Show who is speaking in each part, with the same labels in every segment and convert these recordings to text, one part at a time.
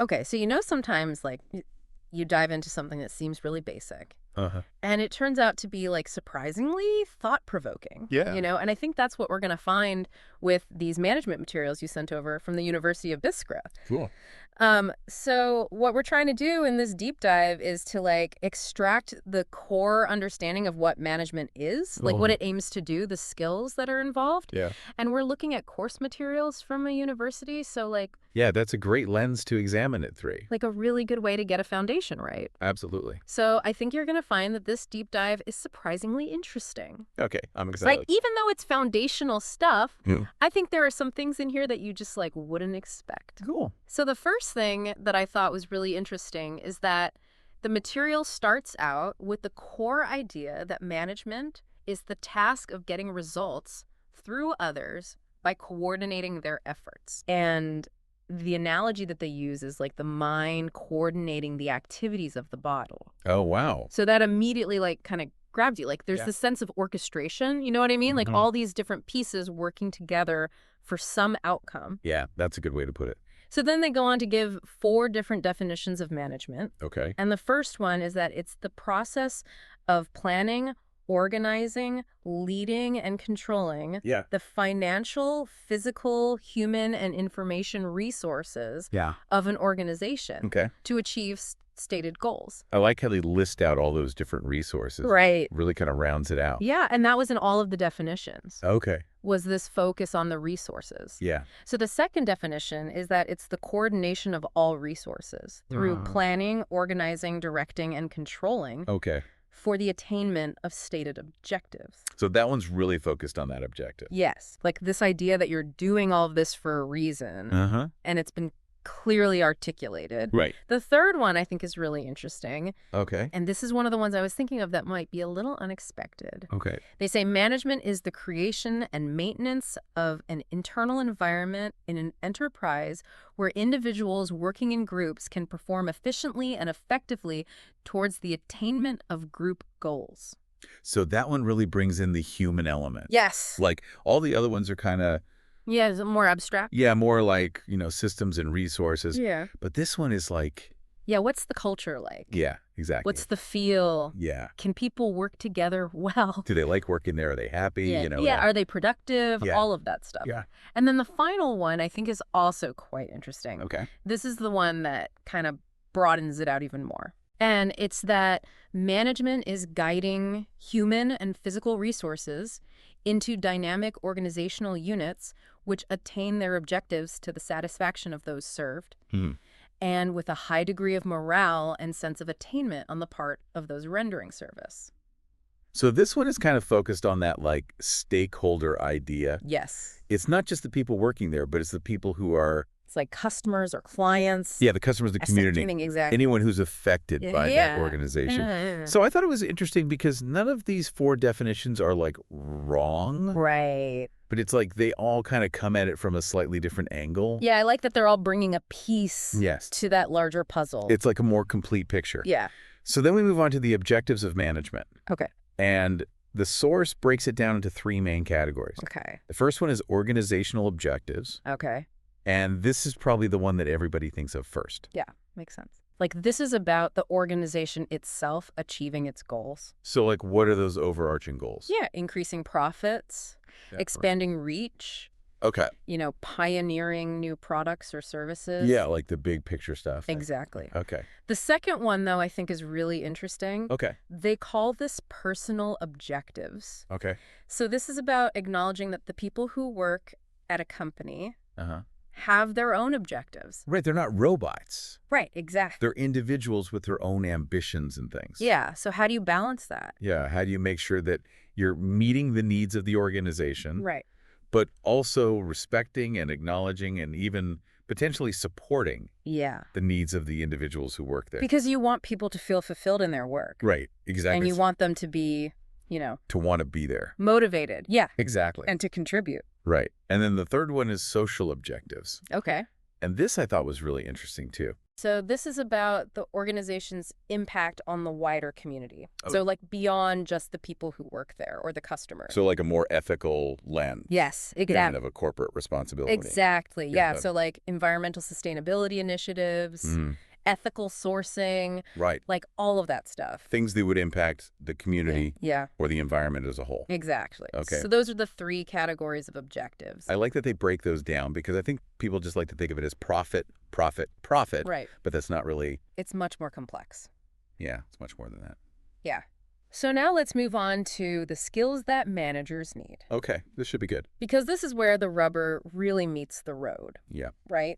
Speaker 1: Okay, so sometimes like you dive into something that seems really basic.
Speaker 2: Uh-huh.
Speaker 1: And it turns out to be like surprisingly thought-provoking,
Speaker 2: Yeah.
Speaker 1: and I think that's what we're going to find with these management materials you sent over from the University of Biskra.
Speaker 2: Cool.
Speaker 1: So what we're trying to do in this deep dive is to like extract the core understanding of what management is, like what
Speaker 2: Oh.
Speaker 1: it aims to do, the skills that are involved.
Speaker 2: Yeah.
Speaker 1: And we're looking at course materials from a university, so
Speaker 2: Yeah, that's a great lens to examine it through.
Speaker 1: like a really good way to get a foundation right.
Speaker 2: Absolutely.
Speaker 1: So I think you're going to find that this deep dive is surprisingly interesting.
Speaker 2: Okay, I'm
Speaker 1: Right?
Speaker 2: excited.
Speaker 1: Even though it's foundational stuff,
Speaker 2: Yeah.
Speaker 1: I think there are some things in here that you just like wouldn't expect.
Speaker 2: Cool.
Speaker 1: So the first thing that I thought was really interesting is that the material starts out with the core idea that management is the task of getting results through others by coordinating their efforts. And the analogy that they use is like the mind coordinating the activities of the body.
Speaker 2: Oh, wow.
Speaker 1: So that immediately like kind of grabs you. Like there's
Speaker 2: Yeah.
Speaker 1: this sense of orchestration, you know what I mean? Like
Speaker 2: Mhm.
Speaker 1: all these different pieces working together for some outcome.
Speaker 2: Yeah, that's a good way to put it.
Speaker 1: So then they go on to give 4 different definitions of management.
Speaker 2: Okay.
Speaker 1: And the first one is that it's the process of planning, organizing, leading, and controlling
Speaker 2: Yeah.
Speaker 1: the financial, physical, human, and information resources
Speaker 2: Yeah.
Speaker 1: of an organization
Speaker 2: Okay.
Speaker 1: to achieve stated goals.
Speaker 2: I like how they list out all those different resources.
Speaker 1: Right.
Speaker 2: Really kind of rounds it out.
Speaker 1: Yeah, and that was in all of the definitions,
Speaker 2: Okay.
Speaker 1: was this focus on the resources.
Speaker 2: Yeah.
Speaker 1: So the second definition is that it's the coordination of all resources through planning, organizing, directing, and controlling
Speaker 2: Okay.
Speaker 1: for the attainment of stated objectives.
Speaker 2: So that one's really focused on that objective.
Speaker 1: Yes, like this idea that you're doing all of this for a reason,
Speaker 2: Uh-huh.
Speaker 1: and it's been clearly articulated.
Speaker 2: Right.
Speaker 1: The third one I think is really interesting,
Speaker 2: Okay.
Speaker 1: and this is one of the ones I was thinking of that might be a little unexpected.
Speaker 2: Okay.
Speaker 1: They say management is the creation and maintenance of an internal environment in an enterprise where individuals working in groups can perform efficiently and effectively towards the attainment of group goals.
Speaker 2: So that one really brings in the human element.
Speaker 1: Yes.
Speaker 2: Like all the other ones are kind of,
Speaker 1: Yeah, is it more abstract?
Speaker 2: yeah, more like, systems and resources.
Speaker 1: Yeah.
Speaker 2: But this one is like,
Speaker 1: Yeah, what's the culture like?
Speaker 2: yeah, exactly.
Speaker 1: What's the feel?
Speaker 2: Yeah.
Speaker 1: Can people work together well?
Speaker 2: Do they like working there? Are they happy?
Speaker 1: Yeah, are they productive?
Speaker 2: Yeah.
Speaker 1: All of that stuff.
Speaker 2: Yeah.
Speaker 1: And then the final one I think is also quite interesting.
Speaker 2: Okay.
Speaker 1: This is the one that kind of broadens it out even more. And it's that management is guiding human and physical resources into dynamic organizational units which attain their objectives to the satisfaction of those served, and with a high degree of morale and sense of attainment on the part of those rendering service.
Speaker 2: So this one is kind of focused on that like stakeholder idea.
Speaker 1: Yes.
Speaker 2: It's not just the people working there, but it's the people who are,
Speaker 1: It's like customers or clients.
Speaker 2: yeah, the customers, the community,
Speaker 1: Exactly.
Speaker 2: anyone who's affected by that
Speaker 1: Yeah.
Speaker 2: organization.
Speaker 1: Yeah.
Speaker 2: So I thought it was interesting because none of these 4 definitions are like wrong,
Speaker 1: Right.
Speaker 2: but it's like they all kind of come at it from a slightly different angle.
Speaker 1: Yeah, I like that they're all bringing a piece
Speaker 2: Yes.
Speaker 1: to that larger puzzle.
Speaker 2: It's like a more complete picture.
Speaker 1: Yeah.
Speaker 2: So then we move on to the objectives of management.
Speaker 1: Okay.
Speaker 2: And the source breaks it down into 3 main categories.
Speaker 1: Okay.
Speaker 2: The first one is organizational objectives.
Speaker 1: Okay.
Speaker 2: And this is probably the one that everybody thinks of first.
Speaker 1: Yeah, makes sense. Like this is about the organization itself achieving its goals.
Speaker 2: So like, what are those overarching goals?
Speaker 1: Yeah, increasing profits, expanding reach,
Speaker 2: Okay.
Speaker 1: pioneering new products or services.
Speaker 2: Yeah, like the big picture stuff.
Speaker 1: Exactly.
Speaker 2: Okay.
Speaker 1: The second one, though, I think is really interesting.
Speaker 2: Okay.
Speaker 1: They call this personal objectives.
Speaker 2: Okay.
Speaker 1: So this is about acknowledging that the people who work at a company
Speaker 2: Uh-huh.
Speaker 1: have their own objectives.
Speaker 2: Right, they're not robots.
Speaker 1: Right, exactly.
Speaker 2: They're individuals with their own ambitions and things.
Speaker 1: Yeah, so how do you balance that?
Speaker 2: Yeah, how do you make sure that you're meeting the needs of the organization,
Speaker 1: Right.
Speaker 2: but also respecting and acknowledging and even potentially supporting
Speaker 1: Yeah.
Speaker 2: the needs of the individuals who work there?
Speaker 1: Because you want people to feel fulfilled in their work.
Speaker 2: Right, exactly.
Speaker 1: And you want them to be,
Speaker 2: to want to be there.
Speaker 1: motivated. Yeah.
Speaker 2: Exactly.
Speaker 1: And to contribute.
Speaker 2: Right. And then the third one is social objectives.
Speaker 1: Okay.
Speaker 2: And this I thought was really interesting too.
Speaker 1: So this is about the organization's impact on the wider community.
Speaker 2: Oh.
Speaker 1: So like beyond just the people who work there or the customers.
Speaker 2: So like a more ethical lens.
Speaker 1: Yes,
Speaker 2: Kind
Speaker 1: exactly.
Speaker 2: of a corporate responsibility.
Speaker 1: Exactly. Yeah.
Speaker 2: that.
Speaker 1: So like environmental sustainability initiatives,
Speaker 2: Mhm.
Speaker 1: ethical sourcing,
Speaker 2: Right.
Speaker 1: like all of that stuff.
Speaker 2: Things that would impact the community
Speaker 1: Yeah,
Speaker 2: or the environment as a whole.
Speaker 1: exactly.
Speaker 2: Okay.
Speaker 1: So those are the 3 categories of objectives.
Speaker 2: I like that they break those down because I think people just like to think of it as profit, profit, profit.
Speaker 1: Right.
Speaker 2: But that's not really,
Speaker 1: It's much more complex.
Speaker 2: yeah, it's much more than that.
Speaker 1: Yeah. So now let's move on to the skills that managers need,
Speaker 2: Okay, this should be good.
Speaker 1: because this is where the rubber really meets the road,
Speaker 2: Yeah.
Speaker 1: right?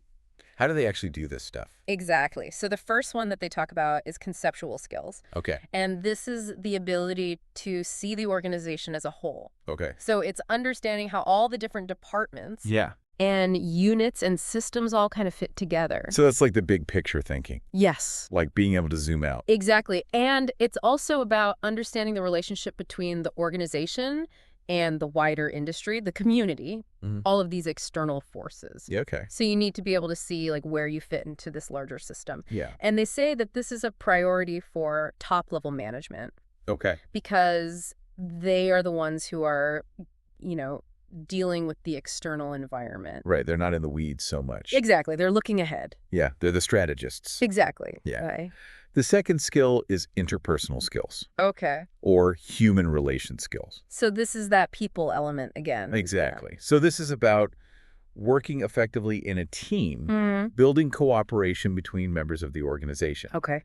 Speaker 2: How do they actually do this stuff?
Speaker 1: Exactly. So the first one that they talk about is conceptual skills.
Speaker 2: Okay.
Speaker 1: And this is the ability to see the organization as a whole.
Speaker 2: Okay.
Speaker 1: So it's understanding how all the different departments
Speaker 2: Yeah.
Speaker 1: and units and systems all kind of fit together.
Speaker 2: So that's like the big picture thinking,
Speaker 1: Yes,
Speaker 2: like being able to zoom out.
Speaker 1: exactly. And it's also about understanding the relationship between the organization and the wider industry, the community,
Speaker 2: Mhm.
Speaker 1: all of these external forces.
Speaker 2: Yeah, okay.
Speaker 1: So you need to be able to see like where you fit into this larger system.
Speaker 2: Yeah.
Speaker 1: And they say that this is a priority for top-level management
Speaker 2: Okay.
Speaker 1: because they are the ones who are, you know, dealing with the external environment.
Speaker 2: Right. They're not in the weeds so much.
Speaker 1: Exactly. They're looking ahead.
Speaker 2: Yeah. They're the strategists.
Speaker 1: Exactly.
Speaker 2: Yeah.
Speaker 1: Okay.
Speaker 2: The second skill is interpersonal skills
Speaker 1: Okay.
Speaker 2: or human relation skills.
Speaker 1: So this is that people element again.
Speaker 2: Exactly. So this is about working effectively in a team,
Speaker 1: Mm.
Speaker 2: building cooperation between members of the organization.
Speaker 1: Okay.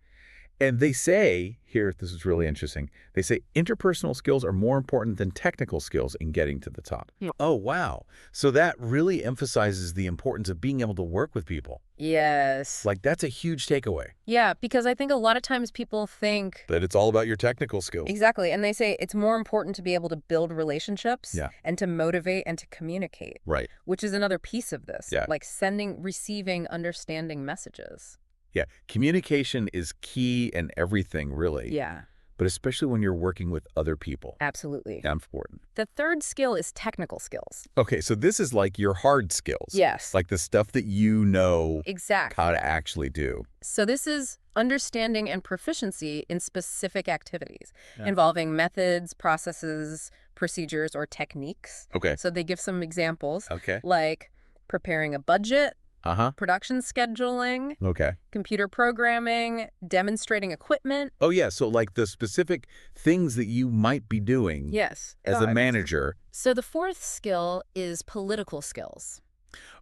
Speaker 2: And they say, here, this is really interesting, they say interpersonal skills are more important than technical skills in getting to the top.
Speaker 1: Yeah.
Speaker 2: Oh, wow. So that really emphasizes the importance of being able to work with people.
Speaker 1: Yes.
Speaker 2: Like, that's a huge takeaway,
Speaker 1: Yeah, because I think a lot of times people think
Speaker 2: that it's all about your technical skills.
Speaker 1: exactly, and they say it's more important to be able to build relationships
Speaker 2: Yeah.
Speaker 1: and to motivate and to communicate,
Speaker 2: Right.
Speaker 1: which is another piece of this.
Speaker 2: Yeah.
Speaker 1: Like sending, receiving, understanding messages.
Speaker 2: Yeah. Communication is key in everything, really.
Speaker 1: Yeah,
Speaker 2: But especially when you're working with other people.
Speaker 1: absolutely.
Speaker 2: Important.
Speaker 1: The third skill is technical skills.
Speaker 2: Okay, so this is like your hard skills.
Speaker 1: Yes.
Speaker 2: Like the stuff that you know
Speaker 1: Exactly.
Speaker 2: how to actually do.
Speaker 1: So this is understanding and proficiency in specific activities
Speaker 2: Yeah.
Speaker 1: involving methods, processes, procedures, or techniques.
Speaker 2: Okay.
Speaker 1: So they give some examples
Speaker 2: Okay.
Speaker 1: like preparing a budget,
Speaker 2: Uh-huh.
Speaker 1: production scheduling,
Speaker 2: Okay.
Speaker 1: computer programming, demonstrating equipment.
Speaker 2: Oh, yeah, so like the specific things that you might be doing
Speaker 1: Yes.
Speaker 2: as a manager.
Speaker 1: So the fourth skill is political skills.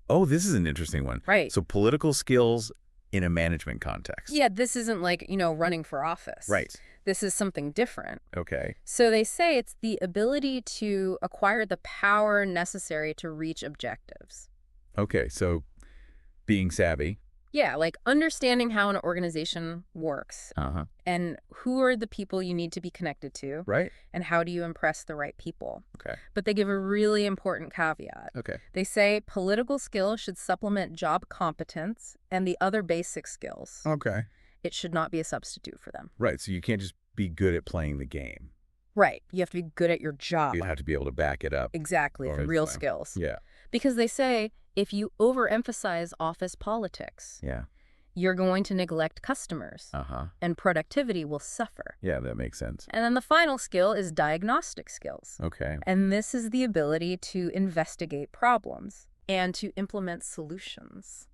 Speaker 2: Oh, this is an interesting one.
Speaker 1: Right.
Speaker 2: So political skills in a management context.
Speaker 1: Yeah, this isn't like, running for office.
Speaker 2: Right.
Speaker 1: This is something different.
Speaker 2: Okay.
Speaker 1: So they say it's the ability to acquire the power necessary to reach objectives.
Speaker 2: Okay, so being savvy.
Speaker 1: Yeah, like understanding how an organization works
Speaker 2: Uh-huh.
Speaker 1: and who are the people you need to be connected to
Speaker 2: Right?
Speaker 1: and how do you impress the right people.
Speaker 2: Okay.
Speaker 1: But they give a really important caveat.
Speaker 2: Okay.
Speaker 1: They say political skills should supplement job competence and the other basic skills.
Speaker 2: Okay.
Speaker 1: It should not be a substitute for them.
Speaker 2: Right, so you can't just be good at playing the game.
Speaker 1: Right. You have to be good at your job.
Speaker 2: You have to be able to back it up.
Speaker 1: Exactly,
Speaker 2: Or
Speaker 1: the
Speaker 2: it's
Speaker 1: real
Speaker 2: fine.
Speaker 1: skills.
Speaker 2: Yeah.
Speaker 1: Because they say if you overemphasize office politics,
Speaker 2: Yeah.
Speaker 1: you're going to neglect customers
Speaker 2: Uh-huh.
Speaker 1: and productivity will suffer.
Speaker 2: Yeah, that makes sense.
Speaker 1: And then the final skill is diagnostic skills.
Speaker 2: Okay.
Speaker 1: And this is the ability to investigate problems and to implement solutions.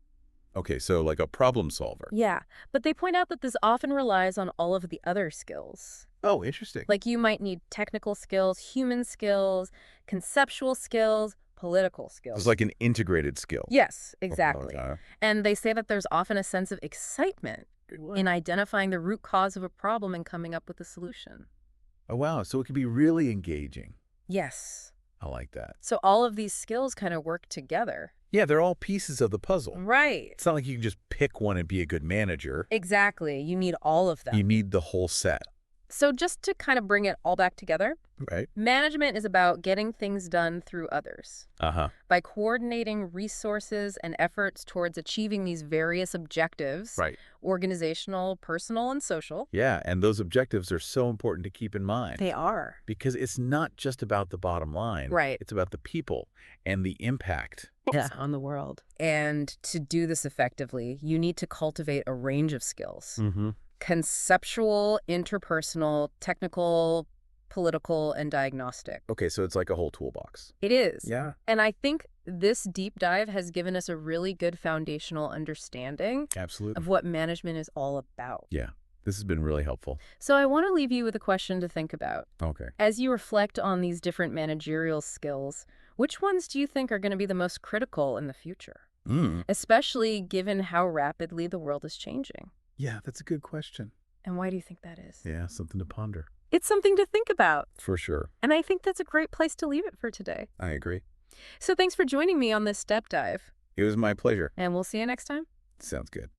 Speaker 2: Okay, so like a problem solver.
Speaker 1: Yeah, but they point out that this often relies on all of the other skills.
Speaker 2: Oh, interesting.
Speaker 1: Like you might need technical skills, human skills, conceptual skills, political skills.
Speaker 2: It's like an integrated skill.
Speaker 1: Yes, exactly.
Speaker 2: Okay.
Speaker 1: And they say that there's often a sense of excitement in identifying the root cause of a problem and coming up with a solution.
Speaker 2: Oh, wow. So it could be really engaging.
Speaker 1: Yes.
Speaker 2: I like that.
Speaker 1: So all of these skills kind of work together.
Speaker 2: Yeah, they're all pieces of the puzzle.
Speaker 1: Right.
Speaker 2: It's not like you can just pick one and be a good manager.
Speaker 1: Exactly. You need all of them.
Speaker 2: You need the whole set.
Speaker 1: So just to kind of bring it all back together,
Speaker 2: Right.
Speaker 1: management is about getting things done through others.
Speaker 2: Uh-huh.
Speaker 1: By coordinating resources and efforts towards achieving these various objectives,
Speaker 2: Right.
Speaker 1: organizational, personal, and social.
Speaker 2: Yeah, and those objectives are so important to keep in mind.
Speaker 1: They are.
Speaker 2: Because it's not just about the bottom line.
Speaker 1: Right.
Speaker 2: It's about the people and the impact.
Speaker 1: Yeah, on the world. And to do this effectively, you need to cultivate a range of skills.
Speaker 2: Mm-hmm.
Speaker 1: Conceptual, interpersonal, technical, political, and diagnostic.
Speaker 2: Okay, so it's like a whole toolbox.
Speaker 1: It is.
Speaker 2: Yeah.
Speaker 1: And I think this deep dive has given us a really good foundational understanding
Speaker 2: Absolutely.
Speaker 1: of what management is all about.
Speaker 2: Yeah, this has been really helpful.
Speaker 1: So I want to leave you with a question to think about.
Speaker 2: Okay.
Speaker 1: As you reflect on these different managerial skills, which ones do you think are going to be the most critical in the future? Especially given how rapidly the world is changing.
Speaker 2: Yeah, that's a good question.
Speaker 1: And why do you think that is?
Speaker 2: Yeah, something to ponder.
Speaker 1: It's something to think about.
Speaker 2: For sure.
Speaker 1: And I think that's a great place to leave it for today.
Speaker 2: I agree.
Speaker 1: So thanks for joining me on this step dive.
Speaker 2: It was my pleasure.
Speaker 1: And we'll see you next time.
Speaker 2: Sounds good.